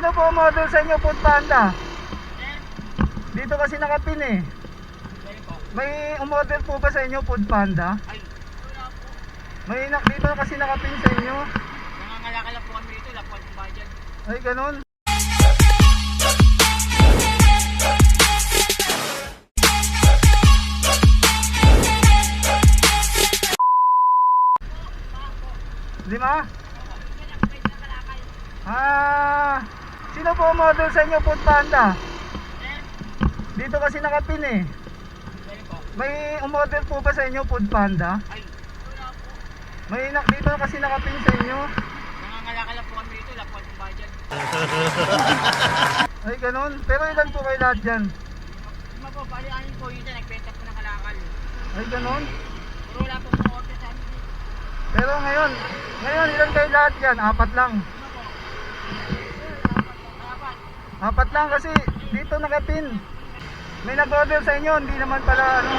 Sino po model sa inyo, Food Panda? Dito kasi nakapin eh. May umorder po ba sa inyo, Food Panda? Ay, wala po. Dito kasi nakapin sa inyo. Nangangalakal lang po kami dito, lapuan po ba dyan? Ay, ganun. Lima? Sino po model sa inyo, Food Panda? Dito kasi nakapin eh. May umorder po ba sa inyo, Food Panda? Ay, wala po. Dito kasi nakapin sa inyo. Nangangalakal lang po kami dito, lapuan po ba dyan? Ay, ganun. Pero ilan po kayo lahat dyan? Lima po, bali anin po yun dyan, nagbenta po ng kalakal. Ay, ganun. Pero wala po po order sa amin dito. Pero ngayon ilan kayo lahat dyan? Apat lang. Dapat. Apat lang kasi dito nakapin. May nag-order sa inyo, hindi naman pala ano.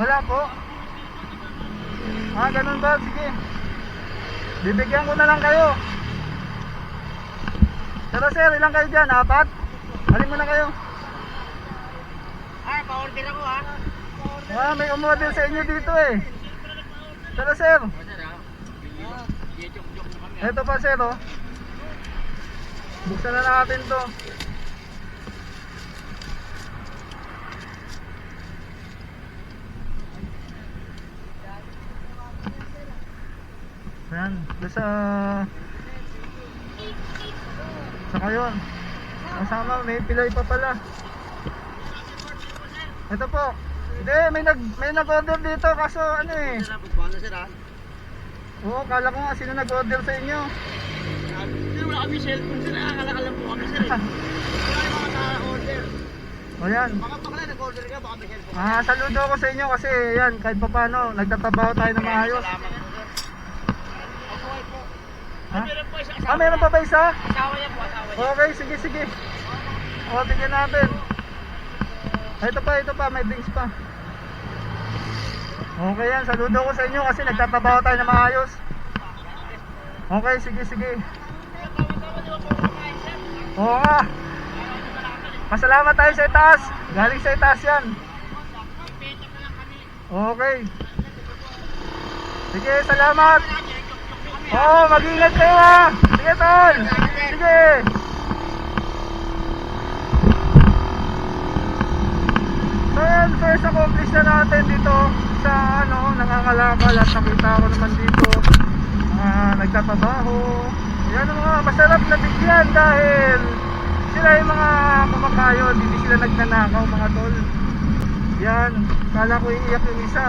Wala po. Ganun ba? Sige. Bibigyan ko na lang kayo. Pero sir, ilang kayo dyan? Apat? Halin mo na kayo. Pa-order ako ha. May umorder sa inyo dito eh. Pero sir, Joke na kami. eto pa sir oh. Buksan na natin to. Ayan, doon sa kayon. Kasama, may pilay pa pala. Ito po. Hindi, may nag-order dito kaso ano eh. Paano sir ha? Oo, kala ko nga sino nag-order sa inyo. Wala kami cellphone sir, nakakalakal lang po kami sir. Wala yung mga na-order. O yan. Baka pala nag-order ka, baka may cellphone. Saludo ko sa inyo kasi yan, kahit pa paano, nagtatrabaho tayo ng maayos. Salamat po sir. Opo po. Ha? Meron po isa asawa. Meron pa ba isa? Asawa niya po, asawa niya. Okay, sige. O, tingnan natin. Ito pa, may drinks pa. Okay yan, saludo ko sa inyo kasi nagtatrabaho tayo ng maayos. Okay, sige. Oo nga. Pasalamat tayo sa itaas. Galing sa itaas yan. Okay. Sige, salamat. Mag-ingat kayo ha. Sige tol. Sige. So yan, first accomplish na natin dito sa nangangalakal at nakita ko naman dito nagtatrabaho. Yan ang mga masarap na bigyan dahil sila yung mga kumakayod, hindi sila nagnanakaw mga tol. Yan, kala ko iiyak yung isa.